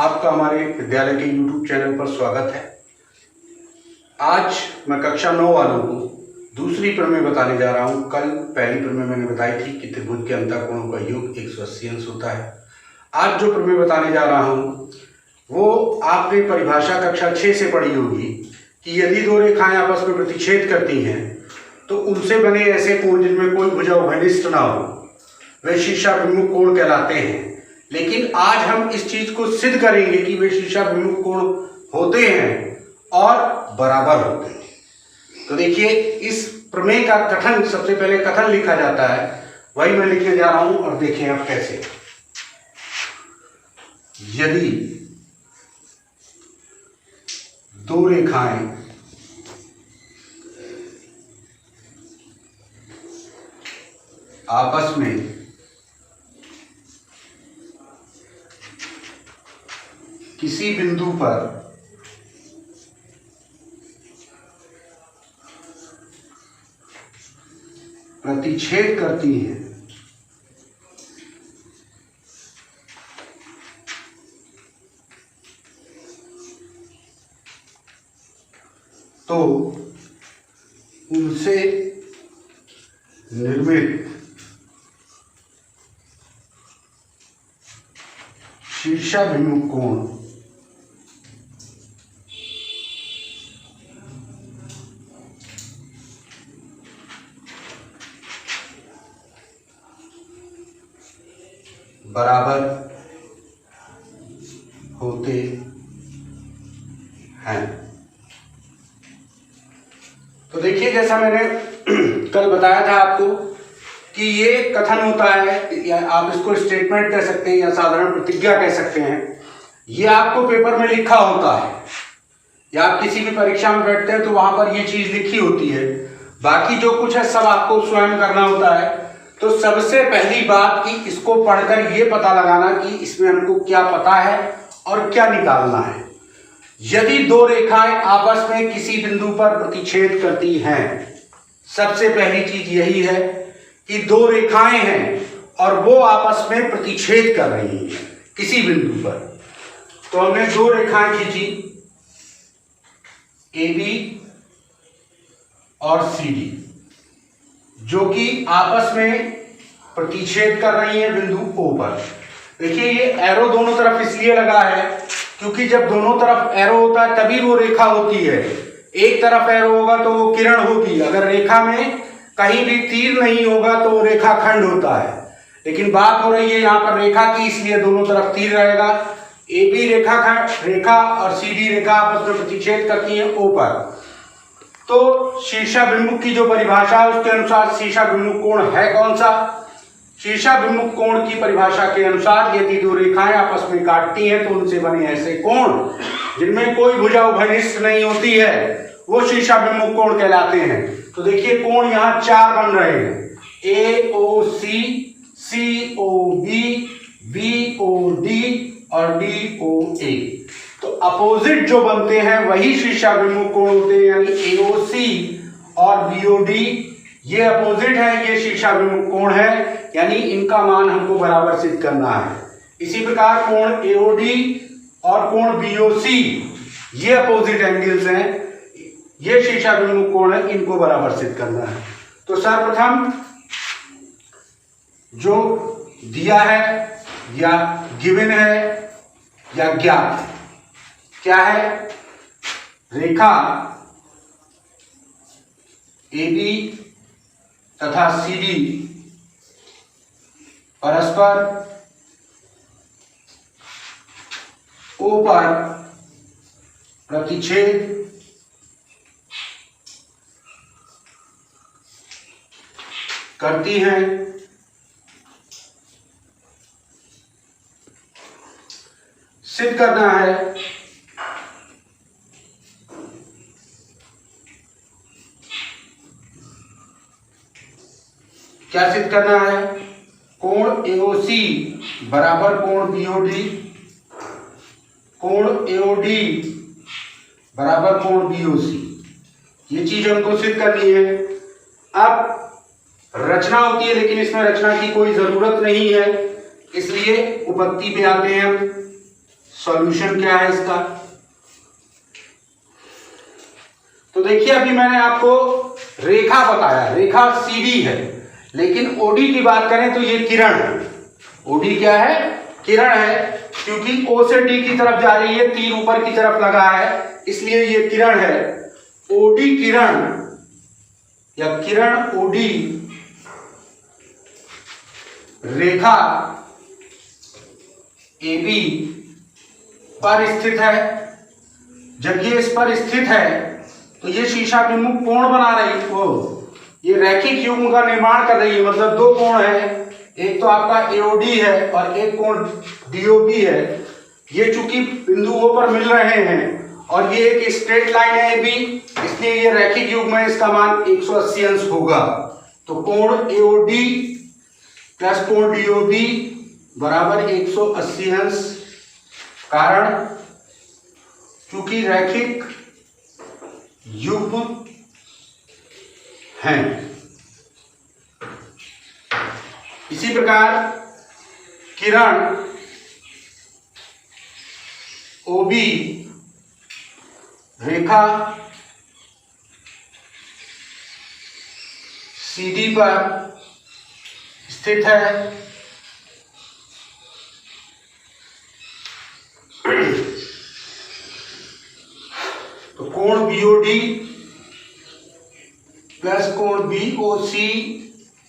आपका हमारे विद्यालय के YouTube चैनल पर स्वागत है। आज मैं कक्षा 9 वालों को दूसरी प्रमेय बताने जा रहा हूँ। कल पहली प्रमेय मैंने बताई थी कि त्रिभुज के अंतःकोणों का योग 180 अंश होता है। आज जो प्रमेय बताने जा रहा हूँ वो आपने परिभाषा कक्षा 6 से पढ़ी होगी कि यदि दो रेखाएं आपस में प्रतिच्छेद करती हैं तो उनसे बने ऐसे कोण जिनमें कोई भुजा उभयनिष्ठ ना हो वे शीर्षाभिमुख कोण कहलाते हैं। लेकिन आज हम इस चीज को सिद्ध करेंगे कि वे शीर्षाभिमुख कोण होते हैं और बराबर होते हैं। तो देखिए, इस प्रमेय का कथन, सबसे पहले कथन लिखा जाता है, वही मैं लिखने जा रहा हूं और देखें आप कैसे। यदि दो रेखाएं आपस में किसी बिंदु पर प्रतिच्छेद करती हैं तो उनसे निर्मित शीर्षाभिमुख कोण बराबर होते हैं। तो देखिए, जैसा मैंने कल बताया था आपको कि ये कथन होता है, या आप इसको स्टेटमेंट कह सकते हैं या साधारण प्रतिज्ञा कह सकते हैं। ये आपको पेपर में लिखा होता है या आप किसी भी परीक्षा में बैठते हैं तो वहां पर ये चीज लिखी होती है। बाकी जो कुछ है सब आपको स्वयं करना होता है। तो सबसे पहली बात कि इसको पढ़कर ये पता लगाना कि इसमें हमको क्या पता है और क्या निकालना है। यदि दो रेखाएं आपस में किसी बिंदु पर प्रतिच्छेद करती हैं, सबसे पहली चीज यही है कि दो रेखाएं हैं और वो आपस में प्रतिच्छेद कर रही हैं किसी बिंदु पर। तो हमने दो रेखाएं खींची, AB और CD, जो कि आपस में प्रतिच्छेद कर रही है बिंदु O पर। देखिए, ये एरो दोनों तरफ इसलिए लगा है क्योंकि जब दोनों तरफ एरो होता है तभी वो रेखा होती है। एक तरफ एरो होगा तो वो किरण होगी, अगर रेखा में कहीं भी तीर नहीं होगा तो वो रेखा खंड होता है। लेकिन बात हो रही है यहाँ पर रेखा की, इसलिए दोनों तरफ तीर रहेगा। AB रेखा और CD रेखा आपस में प्रतिच्छेद करती है O पर। तो शीर्षाभिमुख की जो परिभाषा है उसके अनुसार शीर्षाभिमुख कोण है कौन सा? शीर्षाभिमुख कोण की परिभाषा के अनुसार यदि दो रेखाएं आपस में काटती हैं तो उनसे बने ऐसे कोण जिनमें कोई भुजा उभयनिष्ठ नहीं होती है वो शीर्षाभिमुख कोण कहलाते हैं। तो देखिए, कोण यहाँ चार बन रहे हैं, AOC, COB, BOD और DOA। तो अपोजिट जो बनते हैं वही शीर्षाभिमुख कोण होते हैं, यानी AOC और BOD ये अपोजिट है, ये शीर्षाभिमुख कोण है, यानी इनका मान हमको बराबर सिद्ध करना है। इसी प्रकार कोण AOD और कोण BOC ये अपोजिट एंगल्स हैं, ये शीर्षाभिमुख कोण है, इनको बराबर सिद्ध करना है। तो सर्वप्रथम जो दिया है या गिवन है या ज्ञात क्या है, रेखा AB तथा CD परस्पर O पर प्रतिच्छेद करती हैं। सिद्ध करना है क्या सिद्ध करना है? कोण AOC बराबर कोण BOD, कोण AOD बराबर कोण BOC, ये चीज हमको सिद्ध करनी है। अब रचना होती है, लेकिन इसमें रचना की कोई जरूरत नहीं है, इसलिए उपपत्ति पे आते हैं हम। सॉल्यूशन क्या है इसका। तो देखिए अभी मैंने आपको रेखा बताया, रेखा सीडी है, लेकिन ओडी की बात करें तो ये किरण है। ओडी क्या है? किरण है, क्योंकि ओ से डी की तरफ जा रही है, तीर ऊपर की तरफ लगा है, इसलिए ये किरण है। ओडी किरण या किरण ओडी रेखा AB पर स्थित है। जब ये इस पर स्थित है तो ये शीशाभिमुख कोण बना रही है, ये रैखिक युग्म का निर्माण कर रही है। मतलब दो कोण है, एक तो आपका AOD है और एक कोण DOB है। ये चूंकि बिंदुओं पर मिल रहे हैं और ये एक स्ट्रेट लाइन है AB, इसलिए ये रैखिक युग्म है, इसका मान 180 अंश होगा। तो कोण AOD प्लस कोण DOB बराबर 180 अंश। कारण चूंकि रैखिक युग्म हैं। इसी प्रकार किरण OB रेखा CD पर स्थित है। तो कोण BOD प्लस कोण BOC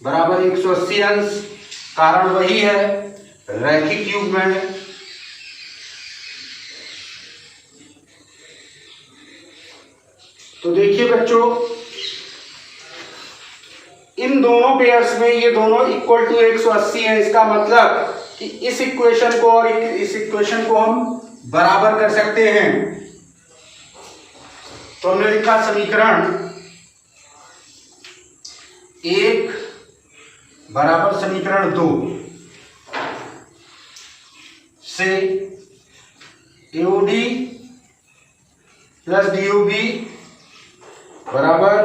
बराबर 180 अंश। कारण वही है, रैखिक युग्म है। तो देखिए बच्चों, इन दोनों पेयर्स में ये दोनों इक्वल टू 180 है। इसका मतलब कि इस इक्वेशन को और इस इक्वेशन को हम बराबर कर सकते हैं। तो हमने लिखा समीकरण 1 बराबर समीकरण 2 से AOD प्लस DOB बराबर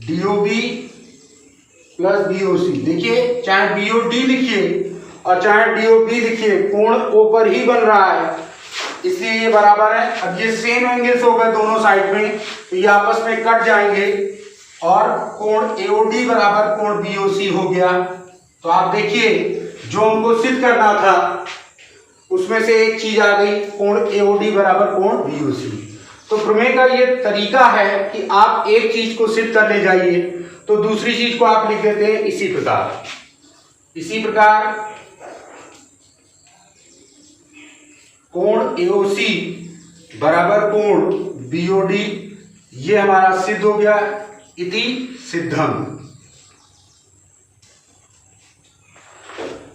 DOB प्लस BOC। देखिए चाहे BOD लिखिए और चाहे DOB लिखिए, कोण O पर ही बन रहा है, इसलिए ये बराबर है। अब ये सेम एंगल्स हो गए दोनों साइड में, तो ये आपस में कट जाएंगे और कोण AOD बराबर कोण BOC हो गया। तो आप देखिए जो हमको सिद्ध करना था उसमें से एक चीज आ गई, कोण AOD बराबर कोण BOC। तो प्रमेय का ये तरीका है कि आप एक चीज को सिद्ध कर ले जाइए तो दूसरी चीज को आप लिख देते हैं इसी प्रकार कोण AOC बराबर कोण BOD, ये हमारा सिद्ध हो गया। इति सिद्धम।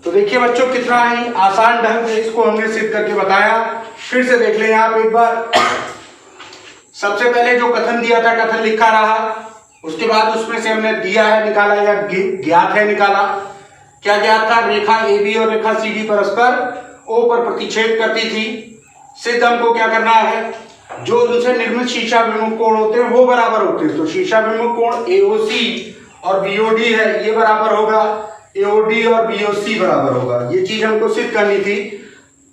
तो देखिए बच्चों कितना ही आसान ढंग से इसको हमने सिद्ध करके बताया। फिर से देख लें आप एक बार। सबसे पहले जो कथन दिया था, कथन लिखा रहा, उसके बाद उसमें से हमने दिया है निकाला या ज्ञात है निकाला। क्या ज्ञात था? रेखा AB और रेखा CD परस्पर O पर प्रतिच्छेद करती थी। सिद्ध हमको क्या करना है, जो उनसे निर्मित शीशाभिमुख कोण होते हैं वो बराबर होते हैं। तो शीशाभिमुख कोण AOC और BOD है, ये बराबर होगा AOD और BOC बराबर होगा। ये चीज हमको सिद्ध करनी थी।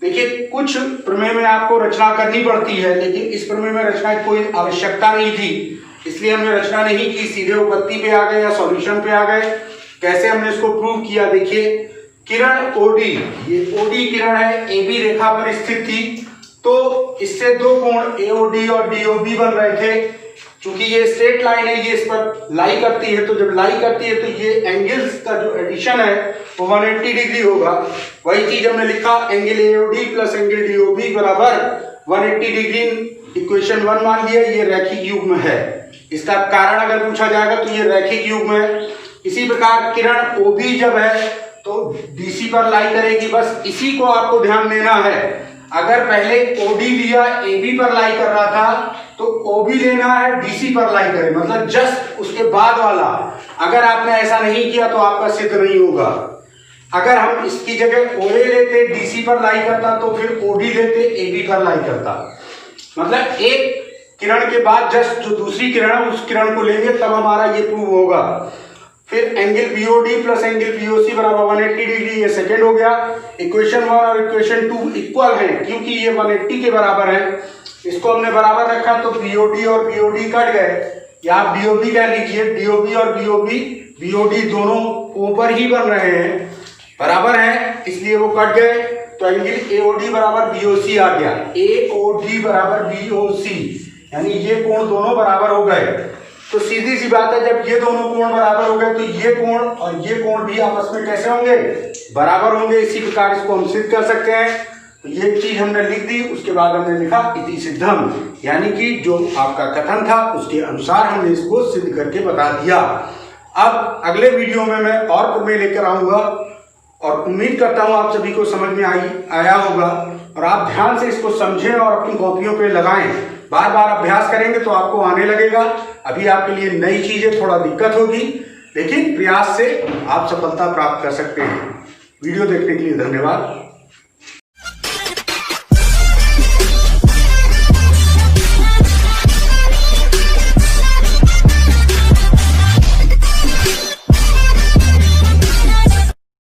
देखिए कुछ प्रमेय में आपको रचना करनी पड़ती है, लेकिन इस प्रमेय में रचना की कोई आवश्यकता नहीं थी, इसलिए हमने रचना नहीं की, सीधे उत्पत्ति पे आ गए या सॉल्यूशन पे आ गए। कैसे हमने इसको प्रूव किया, देखिए किरण OD, ये OD किरण है, AB रेखा पर स्थित थी, तो इससे दो कोण AOD और DOB बन रहे थे। चूंकि ये स्ट्रेट लाइन है, ये इस पर लाई करती है, तो जब लाई करती है तो ये एंगल्स का जो एडिशन है वो 180 डिग्री होगा। वही चीज हमने लिखा, angle AOD plus angle DOB बराबर 180 डिग्री। इक्वेशन 1 मान लिया, ये रैखिक युग्म है। इसका कारण अगर पूछा जाएगा तो ये रैखिक युग्म है। इसी प्रकार किरण OB जब है तो DC पर लाई करेगी, बस इसी को आपको ध्यान देना है। अगर पहले OD लिया AB पर लाई कर रहा था तो OB लेना है DC पर लाई करे, मतलब जस्ट उसके बाद वाला। अगर आपने ऐसा नहीं किया तो आपका सिद्ध नहीं होगा। अगर हम इसकी जगह OA लेते DC पर लाई करता तो फिर OD लेते AB पर लाई करता। मतलब एक किरण के बाद जस्ट जो दूसरी किरण है उस किरण को लेंगे तब हमारा ये प्रूव होगा। फिर angle BOD plus angle BOC बराबर 180 डिग्री, ये सेकेंड हो गया। इक्वेशन 1 और इक्वेशन 2 इक्वल है क्योंकि ये 180 के बराबर है, इसको हमने बराबर रखा तो बीओडी और बीओडी कट गए, या बीओबी कह लीजिए, डीओबी और बीओडी दोनों ऊपर ही बन रहे हैं, बराबर है, इसलिए वो कट गए। तो एंगल एओडी बराबर बीओसी आ गया, एओडी बराबर बीओसी, यानी ये कोण दोनों बराबर हो गए। तो सीधी सी बात है, जब ये दोनों कोण बराबर हो गए तो ये कोण और ये कोण भी आपस में कैसे होंगे, बराबर होंगे। इसी प्रकार इसको हम सिद्ध कर सकते हैं। तो ये चीज हमने लिख दी, उसके बाद हमने लिखा इति सिद्धम, यानी कि जो आपका कथन था उसके अनुसार हमने इसको सिद्ध करके बता दिया। अब अगले वीडियो में मैं और प्रमेय लेकर आऊंगा और उम्मीद करता हूं आप सभी को समझ में आया होगा और आप ध्यान से इसको समझें और अपनी कॉपियों पे लगाएं। बार बार अभ्यास करेंगे तो आपको आने लगेगा। अभी आपके लिए नई चीजें थोड़ा दिक्कत होगी, लेकिन प्रयास से आप सफलता प्राप्त कर सकते हैं। वीडियो देखने के लिए धन्यवाद।